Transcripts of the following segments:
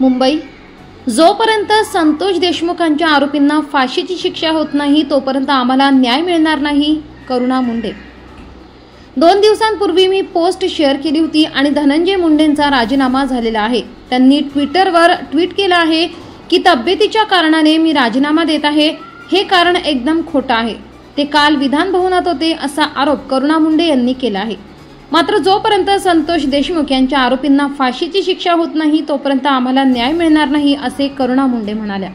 मुंबई, जोपर्यंत संतोष देशमुखांच्या आरोपींना फाशीची शिक्षा होत नाही तोपर्यंत आम्हाला न्याय मिळणार नाही. करुणा मुंडे. 2 दिवसांपूर्वी मी पोस्ट शेअर केली होती आणि धनंजय मुंडेंचा राजीनामा झालेला आहे. त्यांनी ट्विटरवर ट्विट केलं आहे की तब्येतीच्या कारणाने मी राजीनामा देत आहे. हे कारण एकदम खोटं आहे. ते काल विधान भवनात होते असा आरोप करुणा मुंडे यांनी केला आहे. मात्र जोपर्यंत संतोष देशमुख यांच्या आरोपींना फाशीची शिक्षा होत नाही तोपर्यंत आम्हाला न्याय मिळणार नाही असे करुणा मुंडे म्हणाल्या.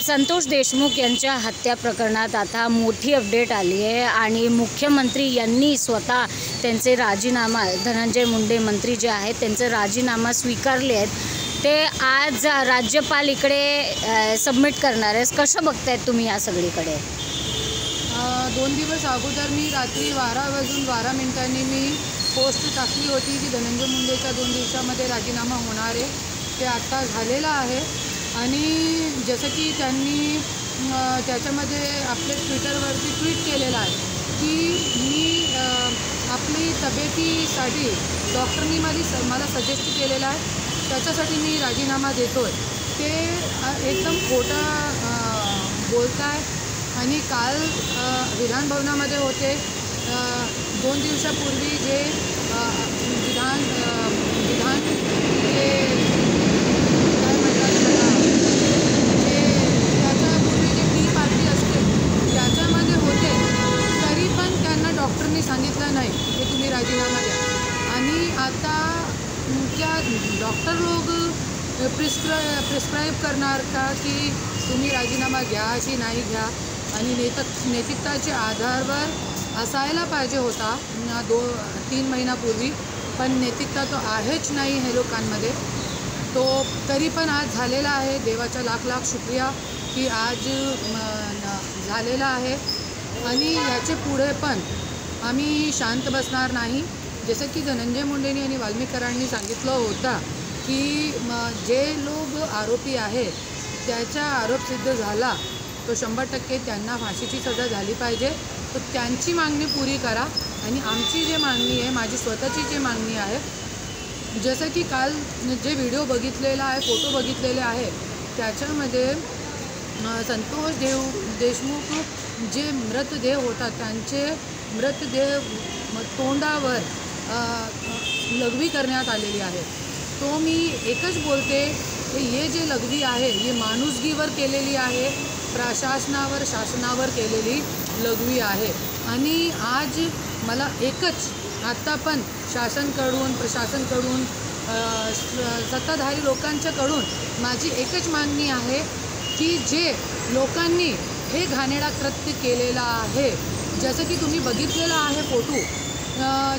संतोष देशमुख यांच्या हत्या प्रकरणात आता मोठी अपडेट आली आहे आणि मुख्यमंत्री यांनी स्वतः त्यांचे राजीनामा, धनंजय मुंडे मंत्री जे आहेत त्यांचे राजीनामा स्वीकारले आहेत. ते आज राज्यपाल इकडे सबमिट करणार आहे. कसं बघतायत तुम्ही या सगळीकडे? 2 दिवस अगोदर मी रात्री 12:12 मी पोस्ट टाकली होती की धनंजय मुंडेच्या 2 दिवसामध्ये राजीनामा होणार आहे. ते आत्ता झालेलं आहे आणि जसं की त्यांनी त्याच्यामध्ये आपल्या ट्विटरवरती ट्विट केलेलं आहे की मी आपली तब्येतीसाठी डॉक्टरनी मला सजेस्ट केलेलं आहे, त्याच्यासाठी मी राजीनामा देतो आहे. ते एकदम खोटं बोलत आहे. आणि काल विधानभवनामध्ये होते. 2 दिवसापूर्वी जे विधान जे काय म्हणतात त्याला, जे त्याच्यापूर्वी जे टी पार्टी असते त्याच्यामध्ये होते, तरी पण त्यांना डॉक्टरनी सांगितलं नाही की तुम्ही राजीनामा द्या. आणि आता क्या डॉक्टर लोग प्रिस्क्राईब करणार का की तुम्ही राजीनामा घ्या की नाही घ्या. आणि नैतिकताच्या आधारावर असायला पाहिजे होता 2-3 महिन्यापूर्वी, पण नैतिकता तो आहेच नाही हे लोकांमध्ये. तो तरी पण आज झालेला आहे. देवाचा लाख लाख शुक्रिया की आज झालेला आहे. आणि याचे पुढे पण आम्ही शांत बसणार नाही. जसं की धनंजय मुंडेंनी आणि वाल्मिकरांनी सांगितलं होतं की जे लोक आरोपी आहे त्याचा आरोप सिद्ध झाला तो 100% त्यांना फाशीची सजा झाली पाहिजे. तर त्यांची मागणी पुरी करा. आणि आमची जे मागणी आहे, माझी स्वतःची जी मागणी आहे, जसं की काल जे व्हिडिओ बघितलेला आहे, फोटो बघितलेले आहे, त्याच्यामध्ये संतोष देशमुख जे मृतदेह होता त्यांचे मृतदेह तोंडावर लघवी करण्यात आलेली आहे. तो मी एकच बोलते की हे जे लघवी आहे हे माणुसकीवर केलेली आहे, प्रशासनावर शासनावर केलेली लघवी आहे. आणि आज मला एकच आत्ता पण शासनकडून प्रशासनकडून सत्ताधारी लोकांच्याकडून माझी एकच मागणी आहे की जे लोकांनी हे घाणेरडा कृत्य केलेला आहे, जसं की तुम्ही बघितलेला आहे फोटो,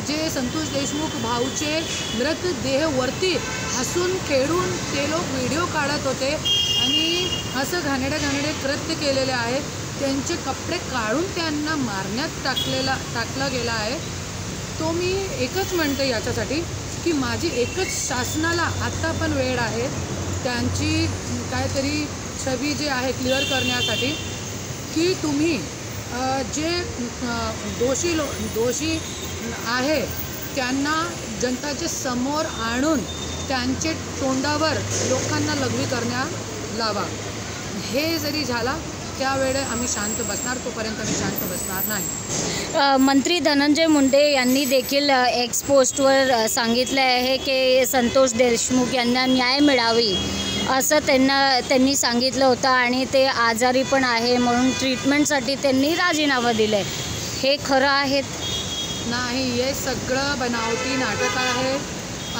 जे संतोष देशमुख भाऊचे मृतदेहावरती हसून खेळून ते लोक व्हिडिओ काढत होते आणि असं घाणेरडे कृत्य केलेले आहे. त्यांचे कपडे काढून त्यांना मारण्यात टाकला गेला आहे. तो मी एकच म्हणते याच्यासाठी की माझी एकच शासनाला आत्ता पण वेळ आहे त्यांची काहीतरी छबी जे आहे क्लिअर करण्यासाठी की तुम्ही जे दोषी आहे त्यांना जनताच्या समोर आणून त्यांचे तोंडावर लोकांना लघवी करण्यात लावा. हे जरी झाला त्यावेळे आम्ही शांत बसणार, तोपर्यंत आम्ही शांत बसणार नाही. मंत्री धनंजय मुंडे यांनी देखील एक्स पोस्टवर सांगितले आहे की संतोष देशमुख यांना न्याय मिळावी असं त्यांनी सांगितलं होतं आणि ते आजारी पण आहे म्हणून ट्रीटमेंटसाठी त्यांनी राजीनामा दिले. हे खरं आहे? नाही, हे सगळं बनावटी नाटक आहे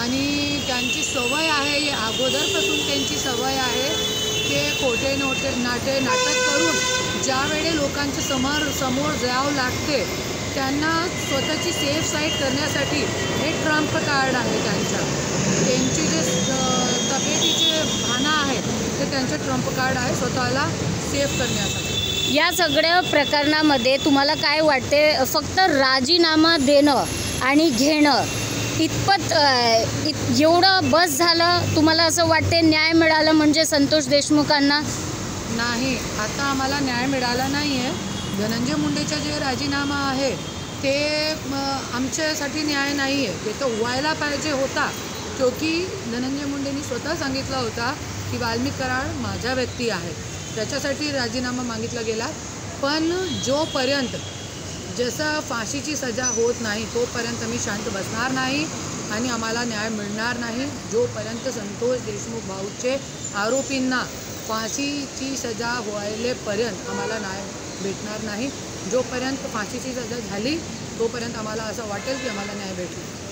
आणि त्यांची सवय आहे, हे अगोदरपासून त्यांची सवय आहे की खोटे नाटक करून ज्यावेळे लोकांच्या समोर जावं लागते त्यांना स्वतःची सेफ साईड करण्यासाठी हे ट्रम्प कार्ड आहे त्यांची जे तब्येतीचे भाना आहे ते त्यांचे ट्रम्प कार्ड आहे स्वतःला सेफ करण्यासाठी. या सगळ्या प्रकरणामध्ये तुम्हाला काय वाटते? फक्त राजीनामा देणं आणि घेणं इतपत एवढं बस झालं? तुम्हाला असं वाटते न्याय मिळालं म्हणजे संतोष देशमुखांना? नाही, आता आम्हाला न्याय मिळाला नाही आहे. धनंजय मुंडेचा जे राजीनामा आहे ते आमच्यासाठी न्याय नाही आहे. ते तर व्हायला पाहिजे होता, क्योंकि धनंजय मुंडेंनी स्वतः सांगितलं होता की वाल्मिक कराड माझा व्यक्ती आहे, त्याच्यासाठी राजीनामा मागितला गेला. पण जोपर्यंत जसं फाशीची सजा होत नाही तोपर्यंत मी शांत बसणार नाही आणि आम्हाला न्याय मिळणार नाही. जोपर्यंत संतोष देशमुख भाऊचे आरोपींना फाशीची सजा व्हायलेपर्यंत आम्हाला न्याय भेटणार नाही. जोपर्यंत फाशीची सजा झाली तोपर्यंत आम्हाला असं वाटेल की आम्हाला न्याय भेटला.